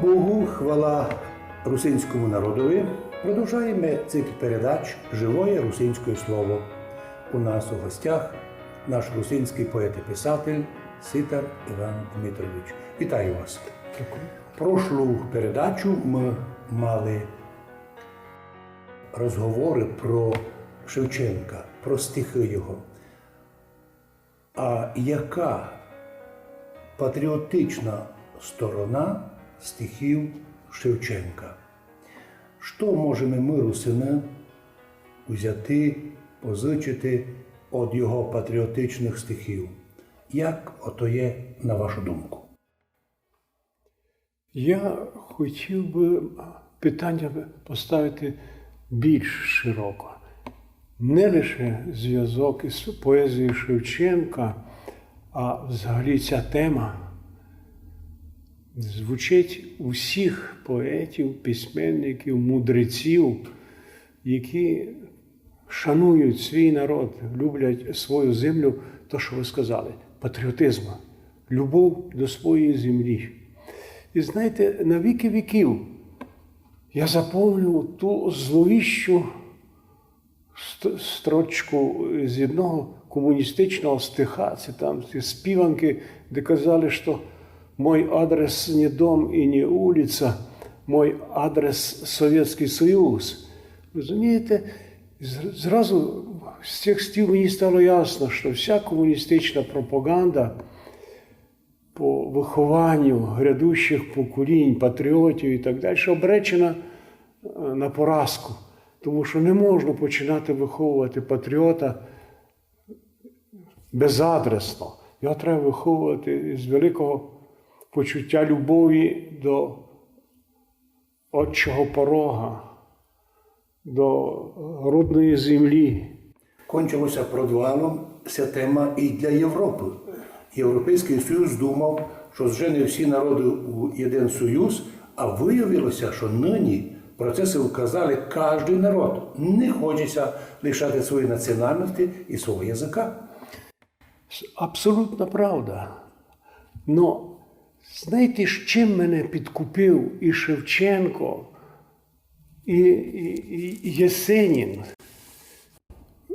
Богу, хвала русинському народові. Продовжаємо цикл передач «Живое русинське слово». У нас у гостях наш русинський поет і писатель Ситар Іван Дмитрович. Вітаю вас. Прошлу передачу ми мали розговори про Шевченка, про стихи його. А яка патріотична сторона стихів Шевченка? Що можемо ми, русини, взяти, позичити від його патріотичних стихів? Як ото є, на вашу думку? Я хотів би питання поставити більш широко. Не лише зв'язок із поезією Шевченка, а взагалі ця тема звучить у всіх поетів, письменників, мудреців, які шанують свій народ, люблять свою землю, то, що ви сказали, патріотизм, любов до своєї землі. І знаєте, на віки віків я заповнив ту зловіщу строчку з одного комуністичного стиха, це там ці співанки, де казали, що «Мой адрес не дом і не вулиця, мой адрес Совєтський Союз». Розумієте, зразу з цих стів мені стало ясно, що вся комуністична пропаганда по вихованню грядущих поколінь, патріотів і так далі, обречена на поразку. Тому що не можна починати виховувати патріота безадресно. Його треба виховувати з великого почуття любові до отчого порога, до родної землі. Кончилося провалом ця тема і для Європи. Європейський Союз думав, що зжене всі народи у один союз, а виявилося, що нині процеси вказали, кожен народ не хочеться лишати своєї національності і свого язика. Абсолютна правда. Но знаєте, з чим мене підкупив і Шевченко, і Єсенін?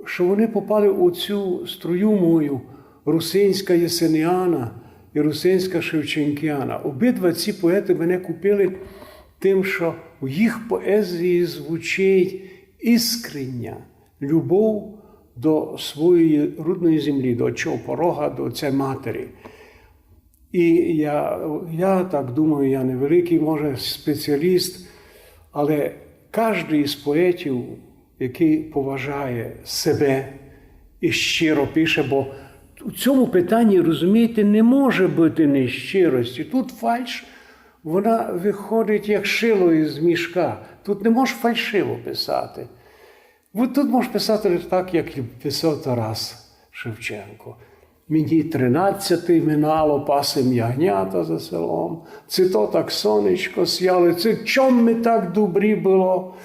Що вони попали у цю струю мою, русинська єсеніана і русинська шевченкіана. Обидва ці поети мене купили тим, що у їх поезії звучить іскрення, любов до своєї рідної землі, до отчого порога, до цієї матері. І я так думаю, я не великий, може, спеціаліст, але кожен із поетів, який поважає себе і щиро пише, бо у цьому питанні, розумієте, не може бути нещирості. Тут фальш, вона виходить як шило із мішка. Тут не можеш фальшиво писати. Тут можеш писати так, як писав Тарас Шевченко. Мені 13-й минало, пасем ягнята за селом. Це то так сонечко сяло, це чом ми так добрі було.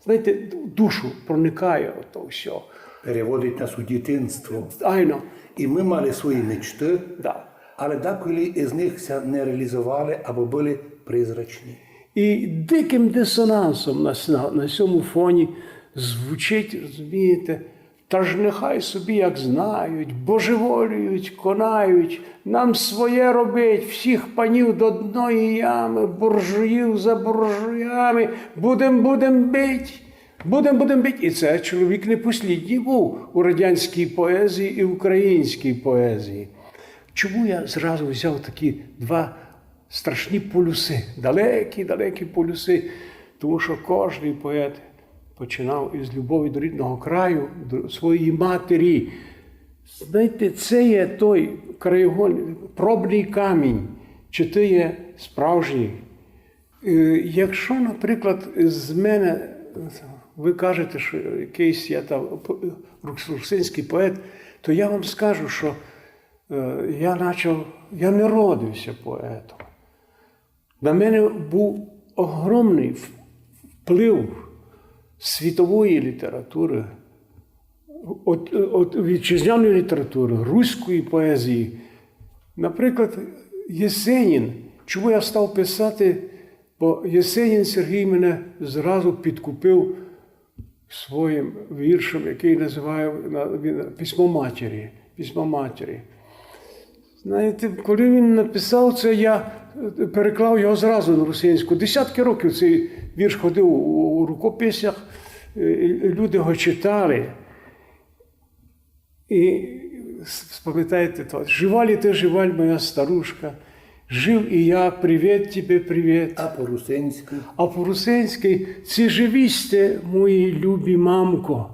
Знаєте, душу проникає ото все. Переводить нас у дитинство. Айно. І ми мали свої мечти, Да. але деколи із них не реалізували або були призрачні. І диким дисонансом на цьому фоні звучить, розумієте, та ж нехай собі як знають, божеволюють, конають, нам своє робить, всіх панів до одної ями, буржуїв за буржуями, будем бить. Будем бить. І це чоловік не послідній був у радянській поезії і українській поезії. Чому я зразу взяв такі два страшні полюси, далекі полюси? Тому що кожен поет починав із любові до рідного краю, до своєї матері. Знаєте, це є той краєгольний, пробний камінь, чи ти є справжній. Якщо, наприклад, з мене, ви кажете, що якийсь я там русинський поет, то я вам скажу, що я не родився поетом. На мене був огромний вплив світової літератури, від вітчизняної літератури, руської поезії. Наприклад, Єсенін. Чому я став писати Бо Єсенін Сергій мене зразу підкупив своїм віршем, який називає «Письмо матері». «Письмо матері». Знаєте, коли він написав це, я переклав його зразу на русинську. Десятки років цей вірш ходив у рукописях, люди його читали. І пам'ятаєте, то, «Жива ли ти, живаль моя старушка, жив і я, привіт тебе, привіт». А по-русинськи? А по-русинськи «Ці живі сте, мої любі мамко,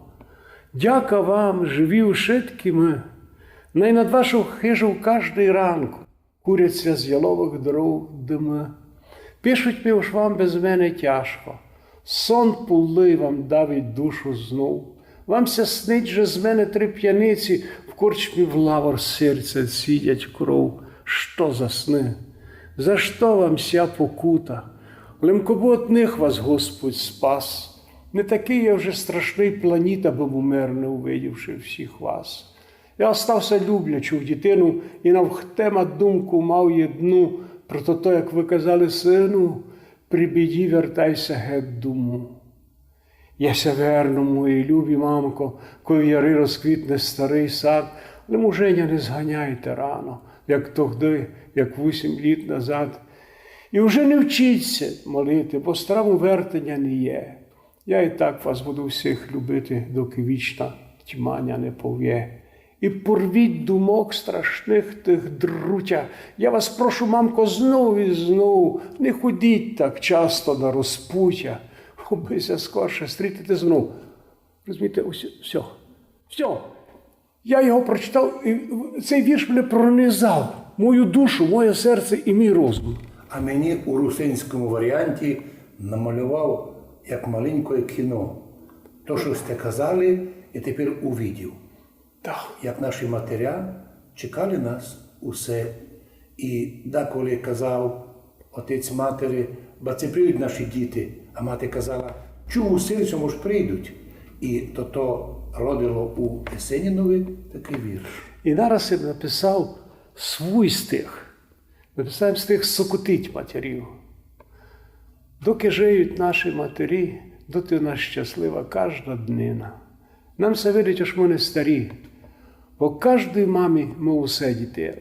дяка вам, живі ушитки ми, най над вашу хижу кожний ранку куряться з ялових дров дими. Пишуть ми уж вам без мене тяжко, сон пулий вам давить душу знов. Вам ся снить же з мене три п'яниці, в корчмі в лавр серця цідять кров. Що за сни? За що вам ся покута? Лемкоботних вас Господь спас. Не такий я вже страшний планіт, аби умер, не увидівши всіх вас. Я остався люблячу в дитину і навхтема думку мав єдну про то, як ви казали, сину, при біді вертайся геть дому. Яся верну, мої любі мамко, коли в яри розквітне старий сад, але муженя не зганяйте рано, як тогди, як 8 літ назад. І вже не вчіться молити, бо старому вертення не є. Я і так вас буду всіх любити, доки вічна тьманя не пов'є. І порвіть думок страшних тих друтя. Я вас прошу, мамко, знов і знов, не ходіть так часто на розпуття, обися скорше стрітити знов. Розумієте, все. Я його прочитав, і цей вірш мене пронизав, мою душу, моє серце і мій розум. А мені у русинському варіанті намалював як маленьке кіно. То, що сте казали, я тепер увидів. Так. Як наші матеря чекали нас усе. І деколи казав отець матері, ба це прийдуть наші діти. А мати казала, чув у серцю, може, прийдуть. І то родило у Есенінові такий вірш. І зараз я написав свій стих. Написав стих «Сокотить матерів». Доки жиють наші матері, доти в нас щаслива кожна днина. Нам все видить, аж ми не старі, бо кожній мамі ми усе дітей.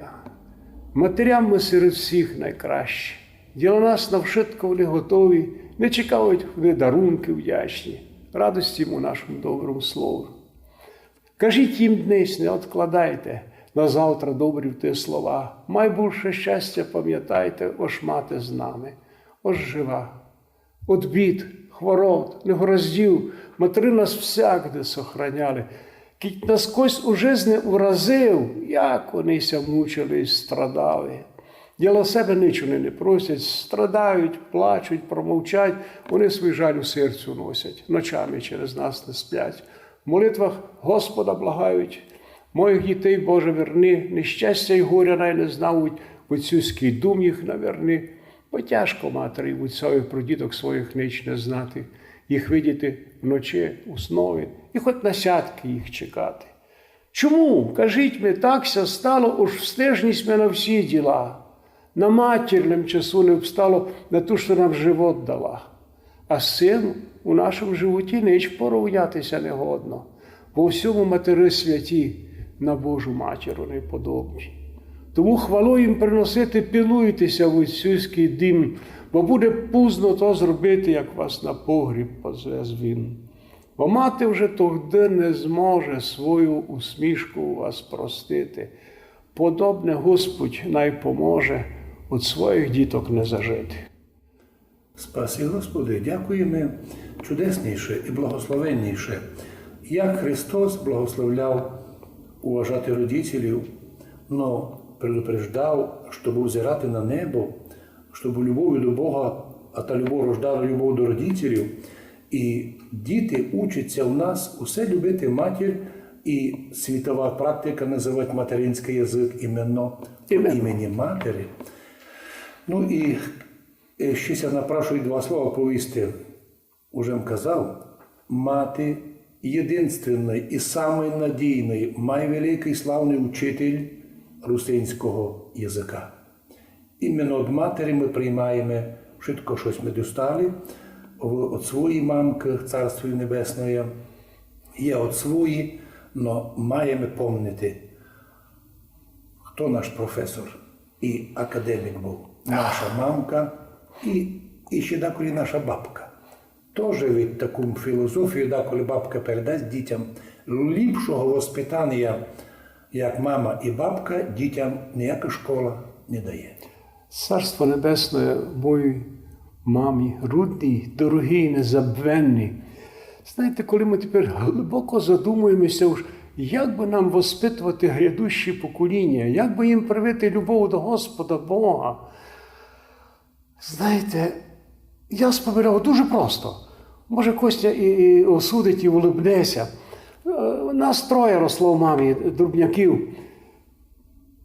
Матерям ми серед всіх найкращі. Діло нас навшитко вони готові, не чекають вони дарунки вдячні, радості у нашому доброму слову. Кажіть їм днесь, не откладайте, на завтра добрі в те слова. Май більше щастя пам'ятайте, ож мати з нами, ож жива. От бід, хвороб, негороздів, матери нас всякде сохраняли. Кіть нас кось у жизни уразив, як вони ся мучили і страдали. Діло себе нічого не просять, страдають, плачуть, промовчать, вони свій жаль у серцю носять, ночами через нас не сплять. В молитвах Господа благають, моїх дітей, Боже, верни, нещастя й горя най не знають, в отцюський дум їх наверни. Бо тяжко матері в отцові про діток своїх ніч не знати, їх видіти вночі у снові і хоч на сятки їх чекати. Чому, кажіть ми, такся стало, уж встежність ми на всі діла, на матірним часу не встало на ту, що нам живот дала. А сину у нашому животі ніч порівнятися не годно, бо всьому матери святі на Божу матіру не подобні. Тому хвалу їм приносити, пілуйтеся в отцюський дім, бо буде пізно то зробити, як вас на погріб позвез він. Бо мати вже тогди не зможе свою усмішку у вас простити. Подобне Господь най поможе від своїх діток не зажити. Спаси, Господи, дякуємо чудесніше і благословенніше, як Христос благословляв уважати родителів, но предупреждав, щоб узирати на небо, щоб любов до Бога, а та любов рождала любов до родителів. І діти учаться у нас усе любити матір, і світова практика називати материнський язик іменно імені матері. Ну і ще я напрашую два слова повісти. Уже казав, мати єдинственний і самий надійний, найвеликий славний учитель русинського язика. Іменно від матері ми приймаємо, Wszystko, щось ми достали від своєї мамки, Царства Небесної, є від своєї, але маємо пам'ятати, хто наш професор і академік був. Наша мамка і ще деколи наша бабка. Теж від таку філософію, деколи бабка передасть дітям ліпшого воспитання, як мама і бабка, дітям ніяка школа не дає. Царство Небесне моїй мамі, рідній, дорогій, незабвенній. Знаєте, коли ми тепер глибоко задумуємося, як би нам воспитувати грядущі покоління, як би їм привити любов до Господа Бога. Знаєте, я споминав дуже просто. Може, Костя і осудить, і улибнеся. Нас троє росло в мамі, дурняків.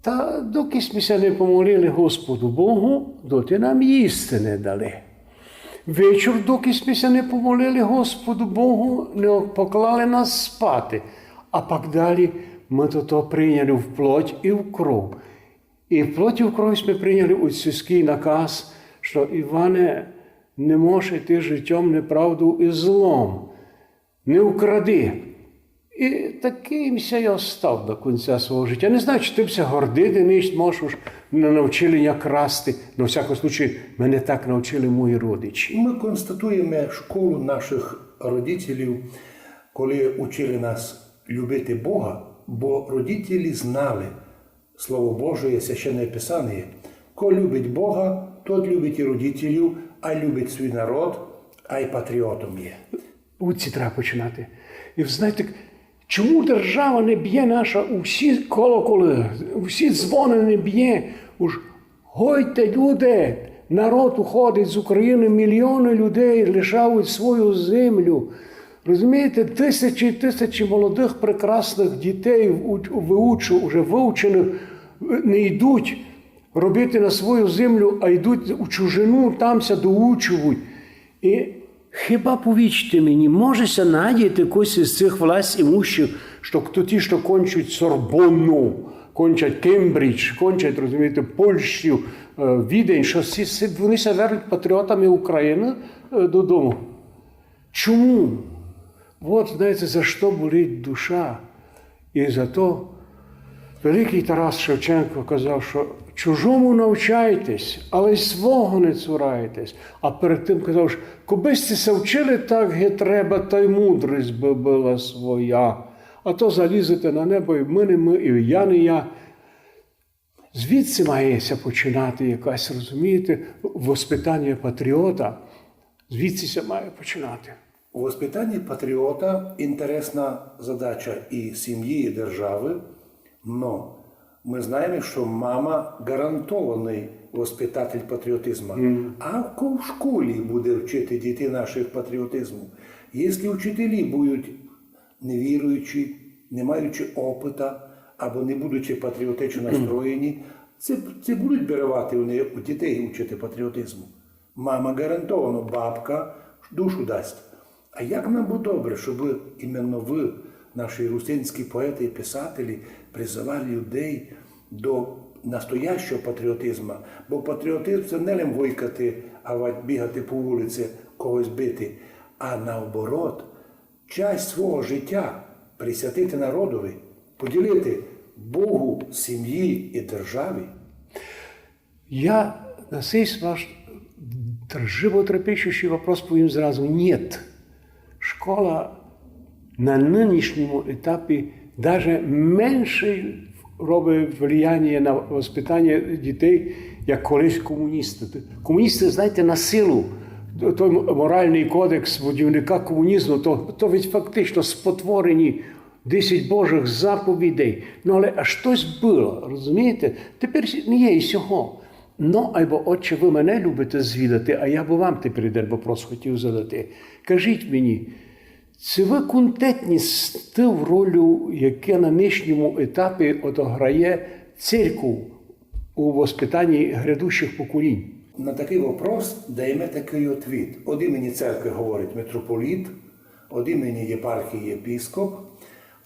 Та доки ми не помолили Господу Богу, доти нам їсти не дали. Вечір, доки ми не помолили Господу Богу, не поклали нас спати. А пак далі ми то прийняли в плоть і в кров. І в плоть і в кров ми прийняли отцівський наказ, що Іване, не можеш йти життям неправду і злом, не укради. І такимся я став до кінця свого життя. Не знаю, чи тимся гордити, не можеш, не навчили я красти. На всякому случаю, мене так навчили мої родичі. Ми констатуємо школу наших родителів, коли учили нас любити Бога, бо родителі знали Слово Боже, Священне Писання. Хто любить Бога, тот любить і родителів, а любить свій народ, а й патріотом є. Уці треба починати. І знаєте, чому держава не б'є наша, усі колоколи, усі дзвони не б'є? Уж гойте, люди, народ уходить з України, мільйони людей лишають свою землю. Розумієте, тисячі і тисячі молодих прекрасних дітей, вже вивчених, не йдуть робити на свою землю, а йдуть у чужину, тамся доучують. І хіба, повічте мені, можеся надіяти якось із цих власть імущих, що ті, що кончать Сорбонну, кончать Кембридж, кончать, розумієте, Польщу, Відень, що вони се вернуть патріотами України додому. Чому? От, знаєте, за що болить душа. І за то великий Тарас Шевченко казав, що чужому навчайтесь, але й свого не цурайтесь. А перед тим казав, що кобисці се вчили так, як треба, та й мудрість би була своя. А то залізете на небо, і ми не ми, і я не я. Звідси мається починати якась, розумієте, воспитання патріота. Звідси має починати. У воспитанні патріота інтересна задача і сім'ї, і держави, но ми знаємо, що мама гарантований воспитатель патріотизму. А хто в школі буде вчити дітей наших патріотизму? Якщо вчителі будуть невіруючі, не маючи опита, або не будучи патріотично настроєні, це будуть беревати у дітей вчити патріотизму. Мама гарантовано, бабка душу дасть. А як нам буде добре, щоб іменно ви, наші русинські поети і писателі, призивали людей до настоящого патріотизму? Бо патріотизм – це не лише войкати, а бігати по вулиці, когось бити, а наоборот, часть свого життя присвятити народові, поділити Богу, сім'ї і державі. Я на цей ваш животрепещущий вопрос повім зразу «нет». Школа на нинішньому етапі навіть менше робить влияння на воспитання дітей, як колись комуністи. Комуністи, знаєте, на силу, той моральний кодекс будівника комунізму, то від фактично спотворені 10 Божих заповідей. Ну, але а щось було, розумієте? Тепер не є і сього. Ну, або, отче, ви мене любите звідати, а я б вам тепер один вопрос хотів задати. Кажіть мені, чи ви контентні з тим ролю, яке на нинішньому етапі одограє церкву у воспитанні грядущих поколінь? На такий вопрос даємо такий відповідь. Від імені церкви говорить митрополіт, від імені єпархії єпископ,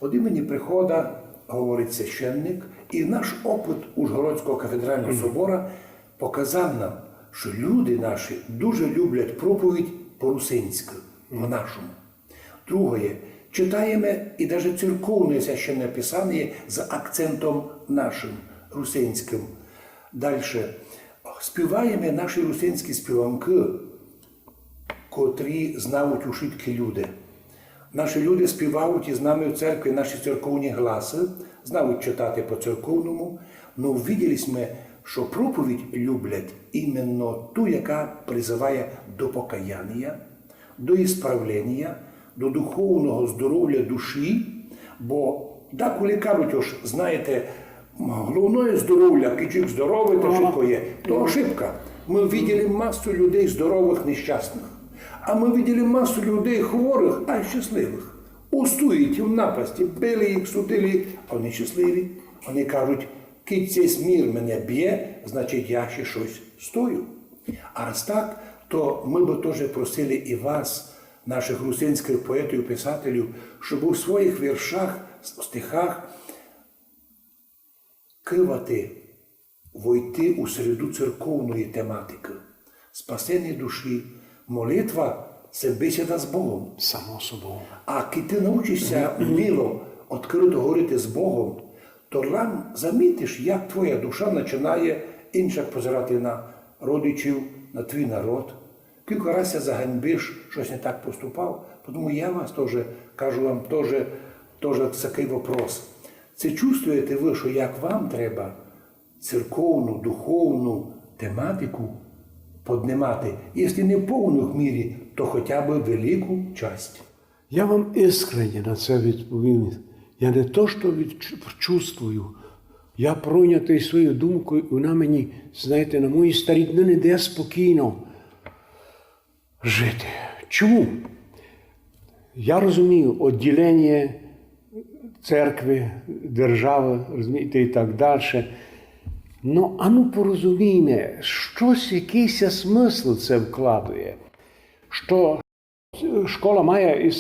від імені прихода говорить священник. І наш опит Ужгородського кафедрального собора показав нам, що люди наші дуже люблять проповідь по-русинськи, по-нашому. Друге, читаємо і навіть церковне священне писання з акцентом нашим, русинським. Далі, співаємо наші русинські співанки, котрі знають ушитки люди. Наші люди співають і з нами в церкві наші церковні гласи, знають читати по-церковному, але бачили ми, що проповідь люблять іменно ту, яка призиває до покаяння, до ісправлення, до духовного здоров'я душі, бо деколи кажуть, ось, знаєте, головне здоров'я, кичик здоровий, то швидко є. То ошибка. Ми бачили масу людей здорових, нещасних. А ми бачили масу людей хворих, а й щасливих. Устують в напасті, били їх, судили їх, а вони щасливі. Вони кажуть, кить цей мір мене б'є, значить я ще щось стою. А раз так, то ми би теж просили і вас, наших русинських поетів, писателів, щоб у своїх віршах, стихах кивати, войти у середу церковної тематики. Спасення душі, молитва – це бесіда з Богом. Само собою. А коли ти навчишся вміло, відкрито говорити з Богом, то там замітиш, як твоя душа починає інше позирати на родичів, на твій народ. Кілька разів заганьбиш, щось не так поступав, тому я вас теж кажу вам теж такий вопрос. Це чувствуєте ви, що як вам треба церковну, духовну тематику піднімати, якщо не в повній мірі, то хоча б велику часть. Я вам іскренне на це відповім. Я не то, що чувствую, я пройнятий своєю думкою, і вона мені, знаєте, на моїй старій дні не йде спокійно жити. Чому? Я розумію відділення церкви, держави, розумієте, і так далі. Ну, ану порозуміймо, щось, якийсь смисл це вкладує, що школа має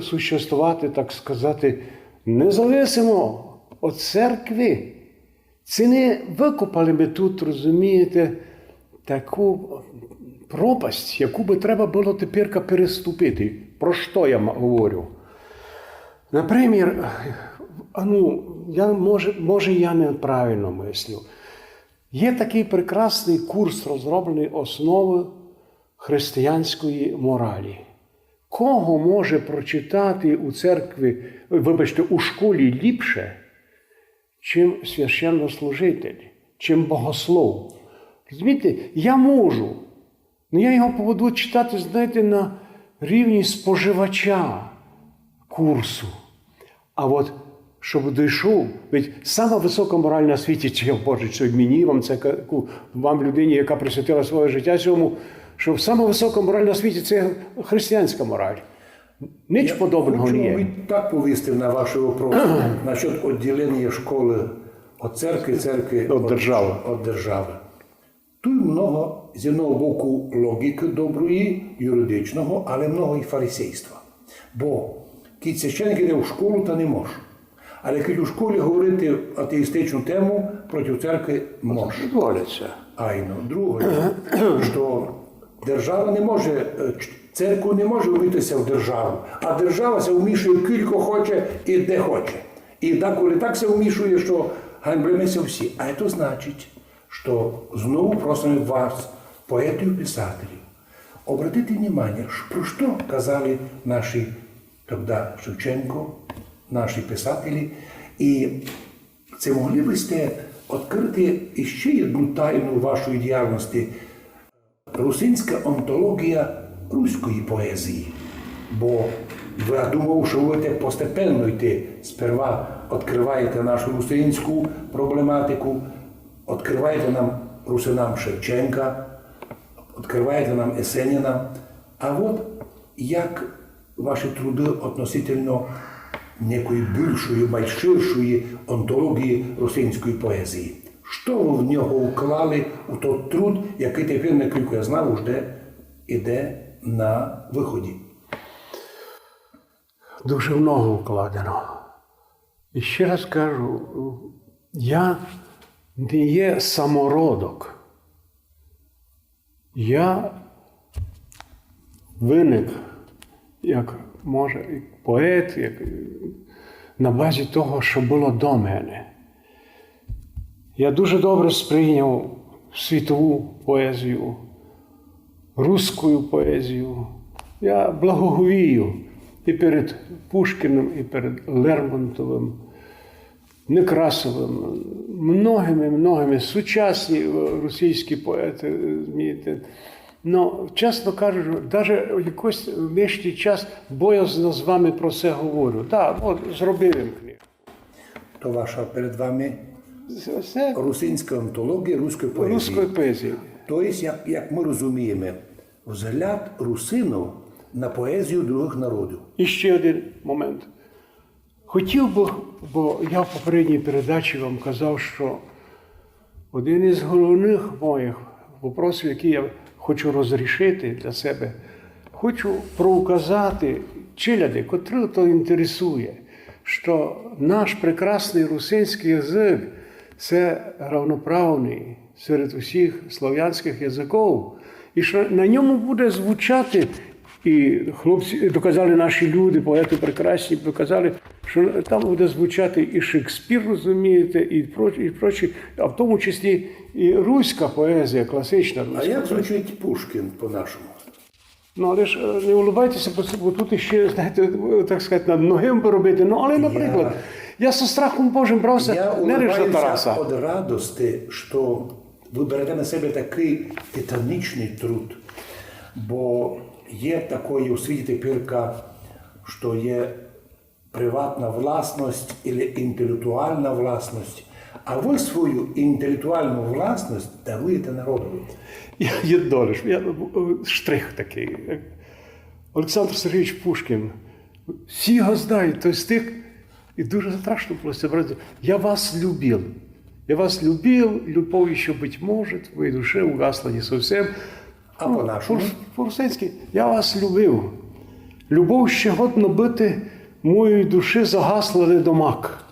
существувати, так сказати, незалежно від церкви. Це не викопали ми тут, розумієте, таку пропасть, яку би треба було тепер переступити. Про що я говорю? Наприклад, може я неправильно мислю. Є такий прекрасний курс, розроблений основи християнської моралі. Кого може прочитати у церкві, вибачте, у школі ліпше, чим священнослужитель, чим богослов? Розумієте, я можу, але я його поведу читати, знаєте, на рівні споживача курсу. А от щоб дійшов, ведь сама висока мораль на світі, чи я Боже, що мені, вам людині, яка присвятила своє життя цьому, що сама висока мораль на світі – це християнська мораль. Ніч подобного не є. Хочу так повісти на ваш вопрос насчет відділення школи від церкви від держави. Тут много з одного боку логіки доброї, юридичного, але много і фарисейства. Бо коли священник йде в школу, то не може. Але коли у школі говорити атеїстичну тему, проти церкви може. Дозволяться. Айно. Друге, що держава не може, церква не може вмітися в державу, а держава се вмішує кілько хоче і де хоче. І деколи так се вмішує, що ганьбимося всі. А це значить, що знову просимо вас, поетів, писателів, обратити увагу, про що казали наші тоді Шевченко, наші писателі, і це могли б сте відкрити ще одну тайну вашої діяльності – русинська онтологія руської поезії. Бо я думав, що ви будете постепенно йти. Сперва відкриваєте нашу русинську проблематику, відкриваєте нам русинам Шевченка, відкриваєте нам Есеніна. А от як ваші труди относительно некої більшої, більш ширшої онтології русинської поезії. Що ви в нього вклали у той труд, який тепер, наскільки я знав, вже йде на виході? Дуже много вкладено. І ще раз кажу, я не є самородок. Я виник, як може, як поет, як, на базі того, що було до мене. Я дуже добре сприйняв світову поезію, руську поезію. Я благоговію і перед Пушкіним, і перед Лермонтовим, Некрасовим, многими сучасні російські поети, розумієте. Ну, чесно кажучи, навіть якийсь нинішній час боязно з вами про це говорю. Так, от зробив їм книгу. То ваша перед вами Це русинська антологія руської поезії. руської поезії. Тобто, як ми розуміємо, взгляд русинів на поезію других народів. І ще один момент. Хотів би, бо я в попередній передачі вам казав, що один із головних моїх вопросів, які я хочу розрішити для себе, хочу проуказати челяди, котрих то інтересує, що наш прекрасний русинський язик – це равноправний серед усіх слов'янських язиків, і що на ньому буде звучати, і хлопці, доказали наші люди, поети прекрасні, доказали, що там буде звучати і Шекспір, розумієте, і прочі, а в тому числі і руська поезія, класична руська. А як звучить Пушкін по-нашому? Ну, але ж не улыбайтеся, бо тут ще, знаєте, так сказати, над многим поробити. Ну, але, наприклад, я зі страхом Божим брався не лише за Тараса. Я від радості, що ви берете на себе такий титанічний труд, бо є такої у світі тепер, що є приватна власність або інтелектуальна власність, а ви свою інтелектуальну власність даруєте народові. Є долиш, штрих такий. Олександр Сергійович Пушкін, всі його знають, той стих, і дуже страшно просто брати. Я вас любил. Я вас любил, любовь еще, быть может, в моей душе угасла не совсем. А по-нашому? По-русинськи, я вас любив. Любов ще годно бити, моєї душі загасла недомак.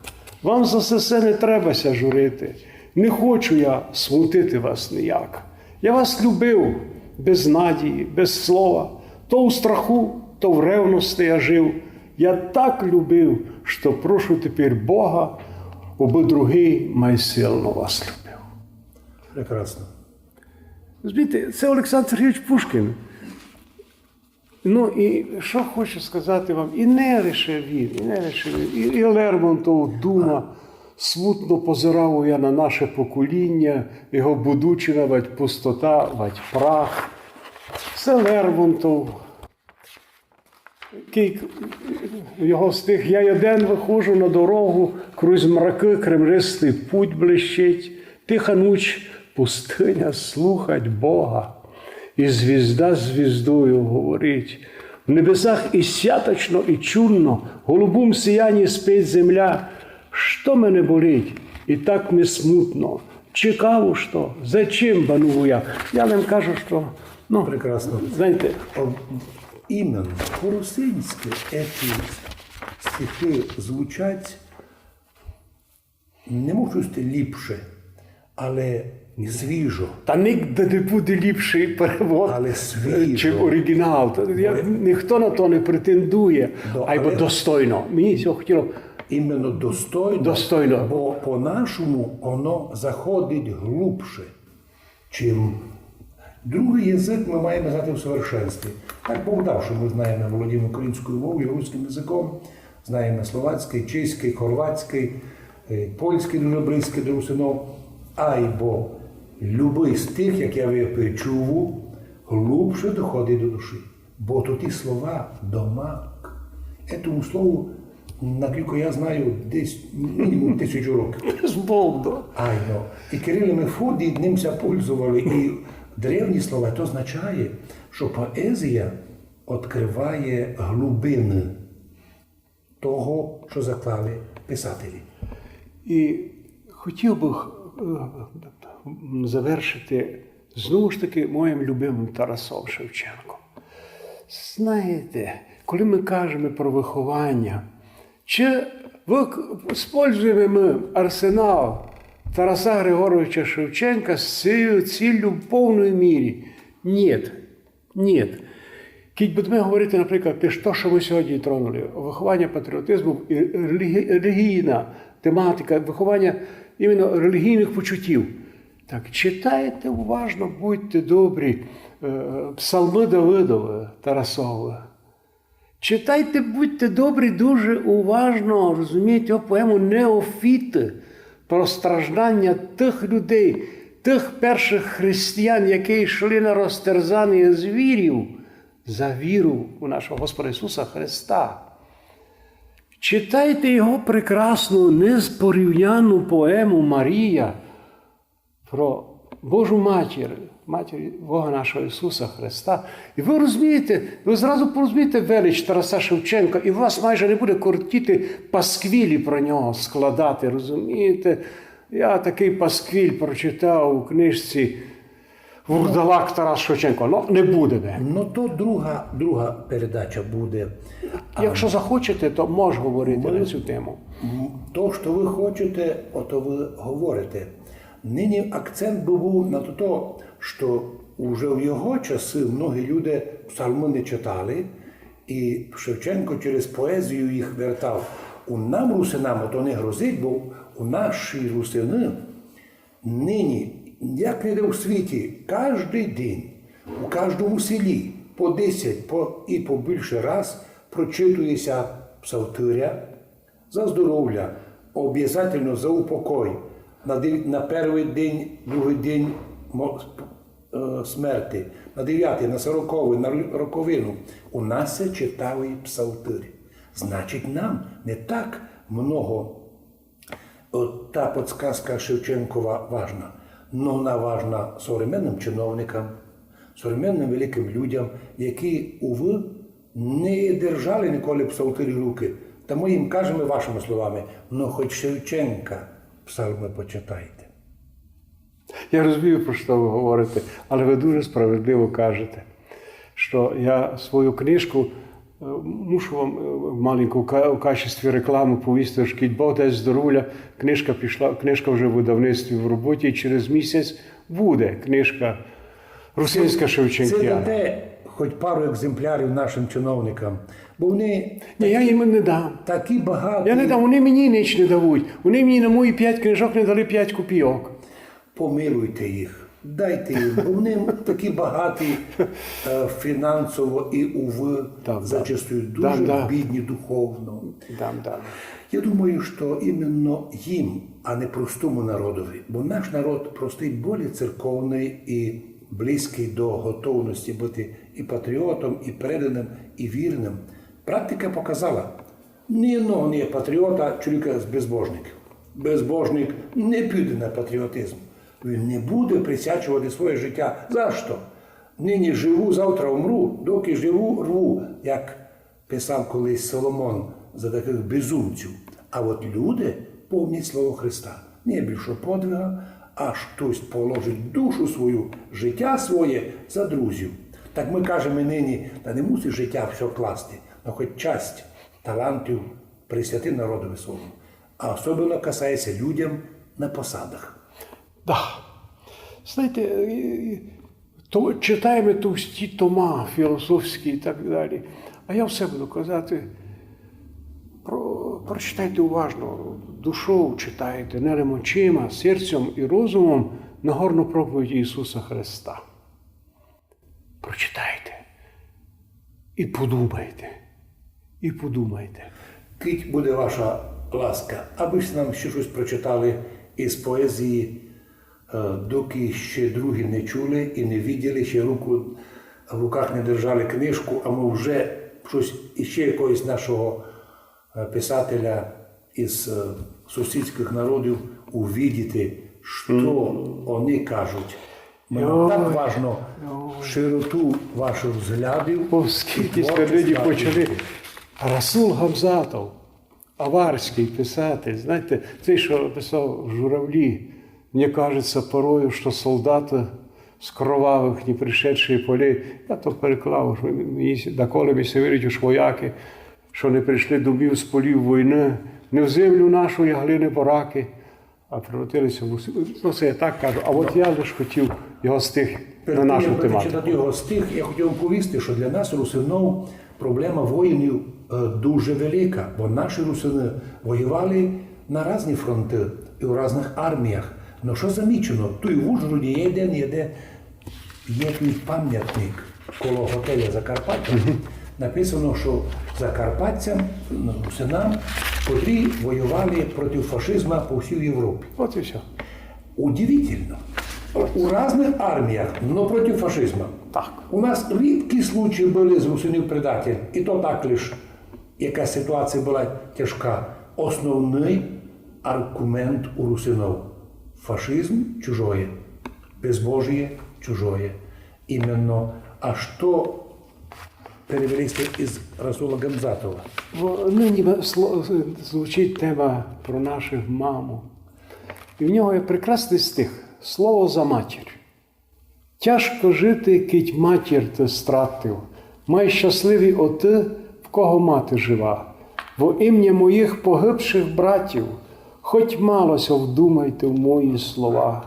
Вам за це не требася журити. Не хочу я смутити вас ніяк. Я вас любив без надії, без слова. То у страху, то в ревності я жив. Я так любив, що прошу тепер Бога, аби другий майсильно вас любив. Прекрасно. Розумієте, це Олександр Сергійович Пушкін. Ну і що хочу сказати вам, і не лише він, і Лермонтов, дума, смутно позирав я на наше покоління, його будучина, вать пустота, вать прах. Це Лермонтов. Його стих «Я один виходжу на дорогу, крізь мраки кремристий путь блищить, тиха ніч, пустиня слухать Бога, і звізда звіздою говорить. В небесах і сяточно, і чудно, голубом сиянні спить земля. Що мене болить? І так ми смутно. Цікаво, що? Зачем баную я? Я вам кажу, що, ну, Прекрасно. знаєте, Іменно по-русинськи ці стихи звучать, не можу сказати ліпше, але свіжо. та ніде не буде ліпший перевод, Але свіжо. чим оригінал. Ніхто на то не претендує, Але- або достойно. Мені цього хотіло Іменно достойно, бо по-нашому воно заходить глубше, чим другий язик ми маємо знати в совершенстві. Так Бог що ми знаємо, володіємо українською мовою, руським язиком, знаємо словацький, чеський, хорватський, польський дуже близький до русинов. Айбо любий стих, як я чув, глубше доходить до душі. Бо тут і слова «домак». Этому слову, наскільки я знаю, десь мінімум 1000 років. з Богом. Айно. І Кирил і Мефодій ним ся пользували. І древні слова, то означає, що поезія відкриває глибини того, що заклали писателі. І хотів би завершити знову ж таки моїм любимим Тарасом Шевченком. Знаєте, коли ми кажемо про виховання, чи використовуємо ми арсенал Тараса Григоровича Шевченка з цією ціллю в повній мірі? Ні. Кіть будемо говорити, наприклад, те, що ми сьогодні тронули, виховання патріотизму і релігійна тематика, виховання іменно релігійних почуттів. Так, читайте уважно, будьте добрі, псалми Давидові, Тарасові. Читайте, будьте добрі, дуже уважно, розумієте, поему «Неофіти», про страждання тих людей, тих перших християн, які йшли на розтерзання звірів за віру у нашого Господа Ісуса Христа. Читайте його прекрасну, неспорівняну поему «Марія» про Божу Матір, Матір Бога нашого Ісуса Христа. І ви розумієте, ви зразу порозумієте велич Тараса Шевченка, і вас майже не буде кортіти пасквілі про нього складати, розумієте? Я такий пасквіль прочитав у книжці «Вурдалак Тарас Шевченко». Ну, не буде. Ну, то друга передача буде. Якщо захочете, то можу говорити на цю тему. То, що ви хочете, ото ви говорите. Нині акцент був на те, що вже в його часи многі люди псалми не читали, і Шевченко через поезію їх вертав. У нам, русинам, то не грозить, бо у наші русини нині, як не де у світі, кожен день, у кожному селі по 10 і по більше раз прочитується псалтиря за здоров'я, обов'язково за упокой, на перший день, другий день смерти, на 9, на 40, на роковину. У нас се читали псалтирі. Значить, нам не так много та подсказка Шевченкова важна, но вона важна современним чиновникам, современним великим людям, які, уви, не держали ніколи псалтирі руки. Та ми їм кажемо вашими словами, ну хоч Шевченка псалми почитайте. Я розумію, про що ви говорите, але ви дуже справедливо кажете, що я свою книжку мушу вам маленьку в качестві реклами повісти, що Бог дасть здоров'я, книжка вже в видавництві в роботі, і через місяць буде книжка русинська Шевченкіана. Це дайте хоч пару екземплярів нашим чиновникам, бо вони Ні, я їм не дам. такі багаті. Я не дам, вони мені ніч не дають. Вони мені на мої 5 книжок не дали 5 копійок. Помилуйте їх, дайте їм, бо вони такі багаті фінансово і, уви, зачастую дуже бідні духовно. Я думаю, що іменно їм, а не простому народові, бо наш народ простий, більш церковний і близький до готовності бути і патріотом, і преданим, і вірним. Практика показала, ні одного не є патріота, чоловіка з безбожників. Безбожник не піде на патріотизм. Він не буде присвячувати своє життя. За що? Нині живу, завтра умру, доки живу, рву, як писав колись Соломон за таких безумців. А от люди помнять слово Христа. Не більше подвига, аж хтось положить душу свою, життя своє за друзів. Так ми кажемо нині, та не мусить життя все класти, але хоч часть талантів присвяти народові своєму. А особливо касається людям на посадах. Так. Знаєте, читаємо товсті тома філософські і так далі. А я все буду казати, прочитайте уважно, душою читайте, не очима, серцем і розумом Нагорну проповідь Ісуса Христа. Прочитайте і подумайте, і подумайте. Кить буде ваша ласка, аби ж нам ще щось прочитали із поезії, доки ще другі не чули і не виділи, ще руку в руках не держали книжку, а ми вже щось іще якогось нашого писателя із сусідських народів увидіти, що вони кажуть. Мені так важно широту ваших взглядів. Скільки люди почали. Расул Гамзатов, аварський писатель, знаєте, цей, що писав «Журавлі», мені кажеться порою, що солдати з кровавих, не пришедші полей, я то переклав, що доколи ми се вірять у вояки, що не прийшли домів з полів війни, не в землю нашу ягли не пораки, а превратилися в русину. Ну, це я так кажу, а от я лише хотів його стих на нашу Перед тим, як тематику. прочитати його стих, я хотів вам повісти, що для нас, русинов, проблема воїнів дуже велика, бо наші русини воювали на різні фронти і у різних арміях. Ну що замічено, тут в Ужгороді є один, є такий пам'ятник коло готеля Закарпаття. Написано, що закарпатцям, русинам, котрі воювали проти фашизму по всій Європі. От і все. Удивительно. У різних арміях, но проти фашизму. Так. У нас рідкі случаї були з русинів предателів. І то так лише, яка ситуація була тяжка. Основний аргумент у русинов – фашизм чужое, безбожие чужое. Іменно, а що перевелися із Расула Гамзатова? Нині звучить тема про наших маму. І в нього є прекрасний стих «Слово за матір». Тяжко жити, кить матір ти стратив. Май щасливі оти, в кого мати жива. Во ім'я моїх погибших братів, хоть малося вдумайте в мої слова.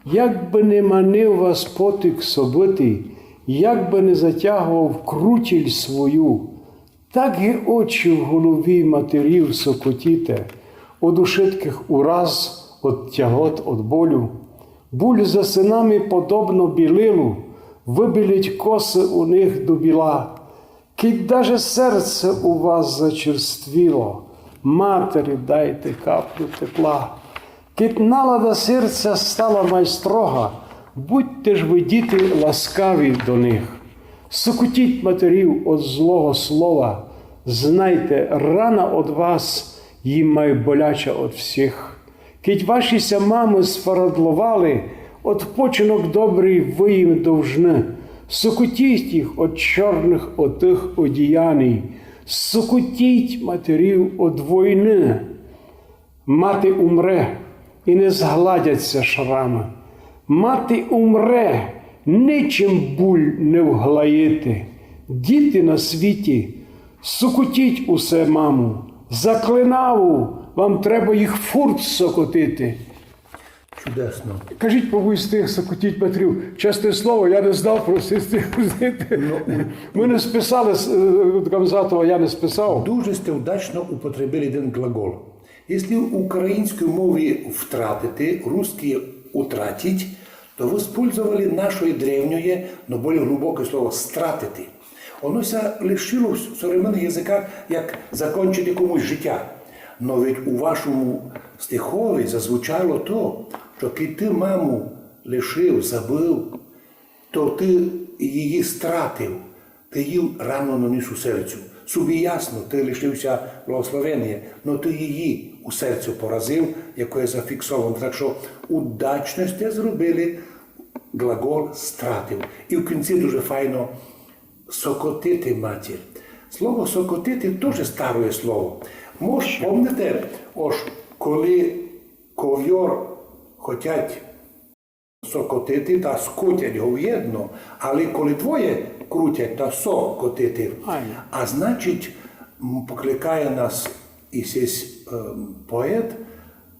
Як би не манив вас потик собитий, як би не затягував крутіль свою, так і очі в голові матерів сокотіте, од ушитких ураз, од тягот, од болю. Буль за синами подобно білилу, вибіліть коси у них до біла. Кить даже серце у вас зачерствіло, матері дайте каплю тепла. Кить налада серця стала майстрога, будьте ж ви, діти, ласкаві до них. Сокотіть матерів от злого слова, знайте, рана от вас їм май боляча от всіх. Кить вашіся мами сфарадловали, от починок добрий ви їм довжни. Сокотіть їх от чорних отих одіяній, сокотіть матерів от війни. Мати умре, і не згладяться шрами. Мати умре, нічим буль не вглаїти. Діти на світі, сокотіть усе, маму, заклинаву, вам треба їх фурт сокотити. Чудесно. Кажіть, побудь стих, сокотіть матерів. Чесне слово, я не знав про цей стих. Ми не списали, Гамзатова я не списав. Дуже сте удачно употребили один глагол. Если в украинской мове втратити, русские утратить, то вы использовали наше древнее, но более глубокое слово «стратити». Воно ся лишило в современних язиках, як закончити комусь життя. Но ведь у вашому стихові зазвучало то, що коли ти маму лишив, забив, то ти її стратив, ти їв рану наніс у серцю. Собі ясно, ти лишився благословення, але ти її у серцю поразив, яке зафіксовано. Так що удачно сте зробили, глагол стратив. І в кінці дуже файно сокотити матір. Слово сокотити теж старе слово. Може, пам'ятаєте, ось коли ковьор хотять сокотити та скотять його в'єдно, але коли двоє крутять та сокотити, а значить, покликає нас і цей поет,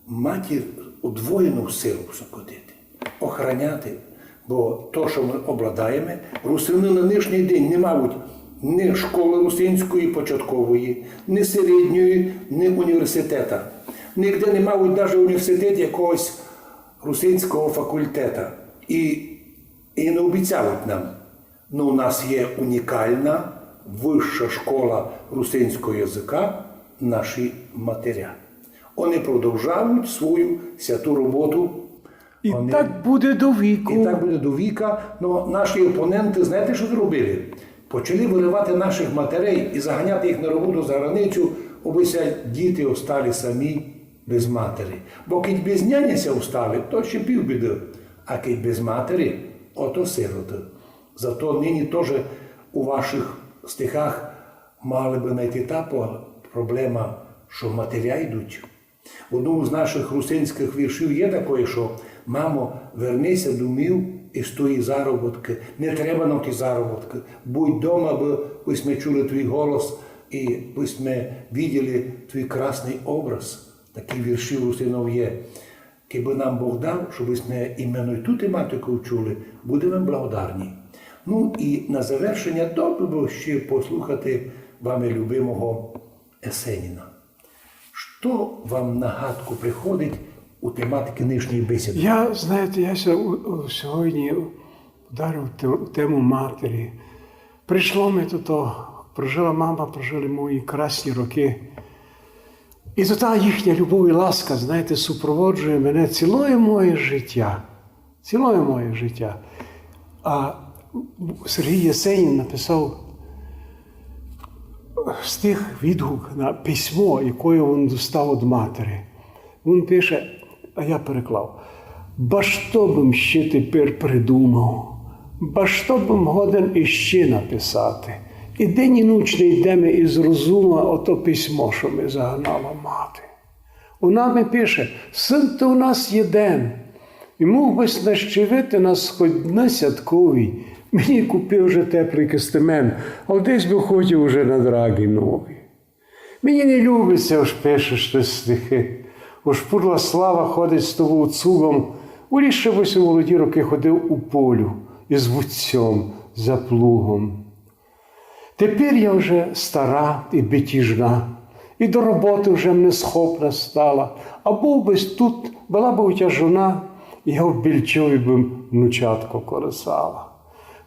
матір удвоєну силу сокотити, охороняти. Бо то, що ми обладаємо, русини на нинішній день не мають ні школи русинської початкової, ні середньої, ні університету. Ніде не мають навіть університет якогось русинського факультету. І не обіцяють нам. Ну, у нас є унікальна вища школа русинського язика, наші матеря. Вони продовжують свою святу роботу. І так буде до віку. І так буде до віка. Но наші опоненти, знаєте, що зробили? Почали виривати наших матерей і заганяти їх на роботу за границю, обися діти остали самі без матері. Бо кить без няняся остали, то ще півбіди. А кить без матері, ото сироти. Зато нині теж у ваших стихах мали би знайти та проблема, що матеря йдуть. В одному з наших русинських віршів є таке, що «Мамо, вернися домів і з тої заробітки, не треба нам ті заробітки, будь дома, бо ми чули твій голос і ми бачили твій красний образ». Такі вірші русинов є. Киби нам Бог дав, щоб ми іменно й ту тематику вчули, будемо благодарні. Ну і на завершення добре було ще послухати вами любимого Есеніна. Що вам на гадку приходить у тематики нинішньої бесіди? Я сьогодні вдарив тему матері. Прийшло ми тут, прожила мама, прожили мої красні роки. І то та їхня любов і ласка, знаєте, супроводжує мене ціле моє життя. Ціле моє життя. А Сергій Єсенін написав стих, відгук на письмо, яке він достав від матері. Він пише, а я переклав: «Ба що б ще тепер придумав, ба що б годен іще написати. І день і ніч не йдемо із розума ото письмо, що ми загнала мати. Вона ми пише, син то у нас єден, і мог би нащевити нас хоч дни святкові. Мені купив вже теплий костюмен, а десь би хотів уже на драгі нові. Мені не любиться, аж пишеш ти стихи. Уж пурла слава ходить з тобою цугом. Уліше ось у молоді роки ходив у полю із вудцем за плугом. Тепер я вже стара і битіжна, і до роботи вже не схопна стала. А був би тут, була б у тя жона, я в Більчові б внучатко колесала.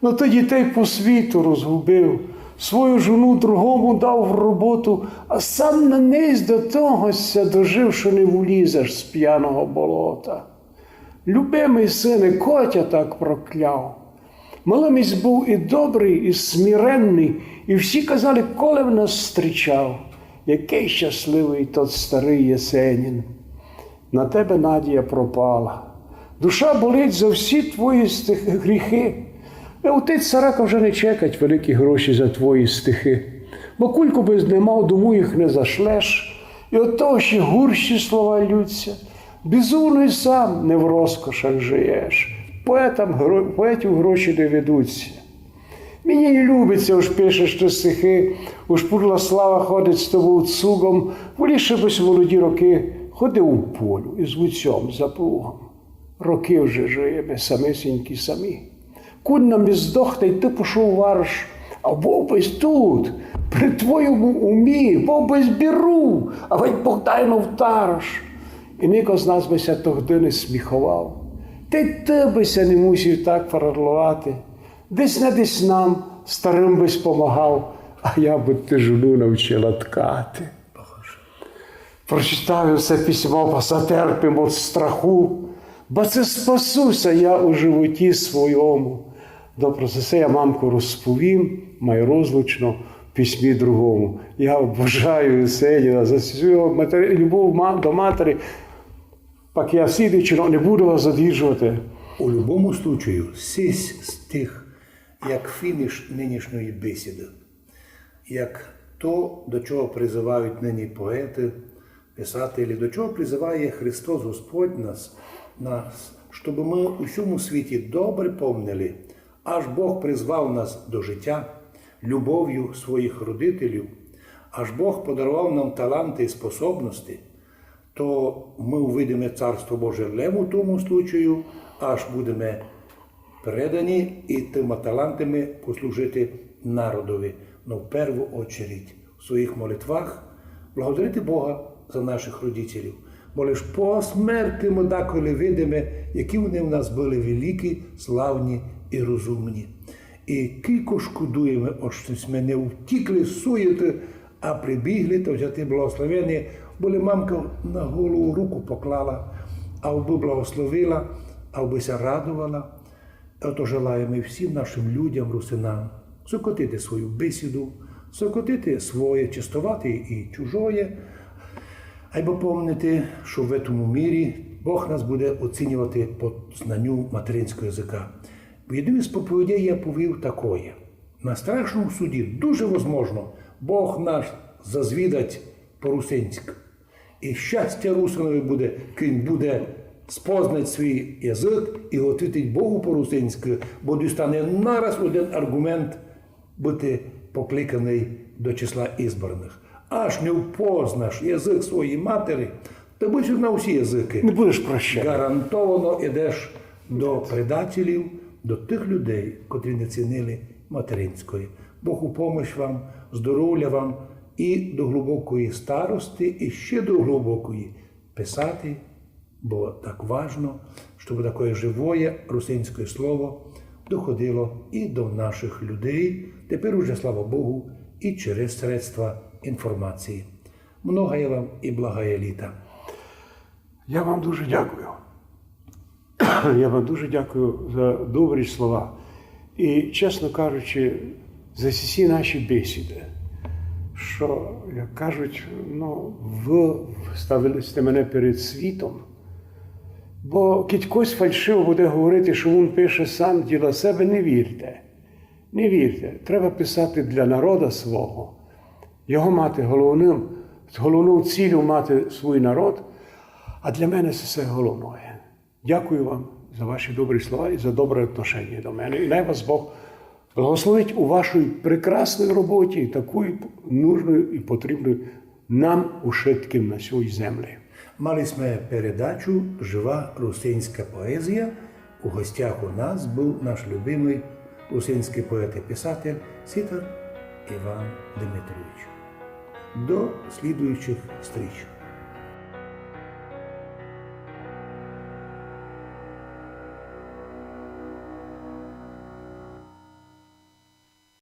Ну то дітей по світу розгубив, свою жону другому дав в роботу, а сам на низ до того дожив, що не влізеш з п'яного болота. Любимий сине, котя так прокляв. Малимись був і добрий, і смиренний, і всі казали, коли в нас зустрічав. Який щасливий тот старий Єсенін. На тебе надія пропала. Душа болить за всі твої гріхи. Отець Сарака вже не чекать великі гроші за твої стихи. Бо кульку би не мав, дому їх не зашлеш. І от того ще гурші слова лються. Безумно й сам не в розкошах живеш. Поетів гроші не ведуться. Мені не любиться, уж пишеш ти стихи, уж пурла слава ходить з тобою цугом, воліше бись молоді роки ходив у полю із вудцем за плугом. Роки вже живемо самисінькі самі. Куди нам і здохне, й ти пішов варш, а був бись тут, при твоєму умі, був бись біру, а ведь Богдайно втараш. І ніко з нас бися тогди не сміховав. Ти бися не мусив так фарлувати. Десь нам, старим бись помагав, а я би ти жону навчила ткати. Прочитав це письмо, затерпим від страху, бо це спасуся я у животі своєму. Добре, за це я мамку розповім, май розлучно в письмі другому. Я обожаю Єсеніна за свою любов до матері, пак я слідуючи, не буду вас задержувати. У будь-якому случаю, сісь з тих, як фініш нинішньої бесіди, як то, до чого призивають нині поети, писателі, до чого призиває Христос Господь нас, щоб ми у всьому світі добре помнили, аж Бог призвав нас до життя любов'ю своїх родителів, аж Бог подарував нам таланти і способності, то ми увидимо Царство Боже в тому случаю, аж будемо передані і тими талантами послужити народові. Но в першу очередь в своїх молитвах благодарити Бога за наших родителів. Бо лиш по смерті ми деколи видимо, які вони в нас були великі, славні і розумні. І кілько шкодуємо, що ми не втікли з суєти, а прибігли та взяти благословення, бо мамка на голову руку поклала, а би благословила, а би ся радувала. Ото желаємо всім нашим людям, русинам, сокотити свою бесіду, сокотити своє, чистувати і чужоє, або помнити, що в цьому мірі Бог нас буде оцінювати по знанню материнського язика. В одній з проповідей я повів такое. На страшному суді дуже можливо Бог наш зазвідать по-русинськи. І щастя русинові буде, ким буде спознать свій язик і отвітить Богу по-русинськи, бо дістане нараз один аргумент бути покликаний до числа ізбраних. Аж не впознаш язик своєї матері, Та будь на всі язики. Не будеш прощати. Гарантовано йдеш до предателів, до тих людей, котрі не цінили материнської. Бог у помощь вам, здоров'я вам і до глибокої старости, і ще до глибокої писати, бо так важно, щоб таке живое русинське слово доходило і до наших людей, тепер уже, слава Богу, і через средства інформації. Многое вам і благає літа. Я вам дуже дякую. Я вам дуже дякую за добрі слова. І, чесно кажучи, за всі наші бесіди, що, як кажуть, ви ставили мене перед світом. Бо кіть хтось фальшиво буде говорити, що він пише сам для себе, не вірте. Не вірте. Треба писати для народу свого. Його мати головною цілею мати свій народ, а для мене це все головне. Дякую вам за ваші добрі слова і за добре відношення до мене. І най вас Бог благословить у вашій прекрасній роботі, такою нужною і потрібною нам ушитким на цій землі. Мали ми передачу «Жива русинська поезія». У гостях у нас був наш любимий русинський поет і писатель Ситар Іван Дмитрович. До слідуючих зустріч.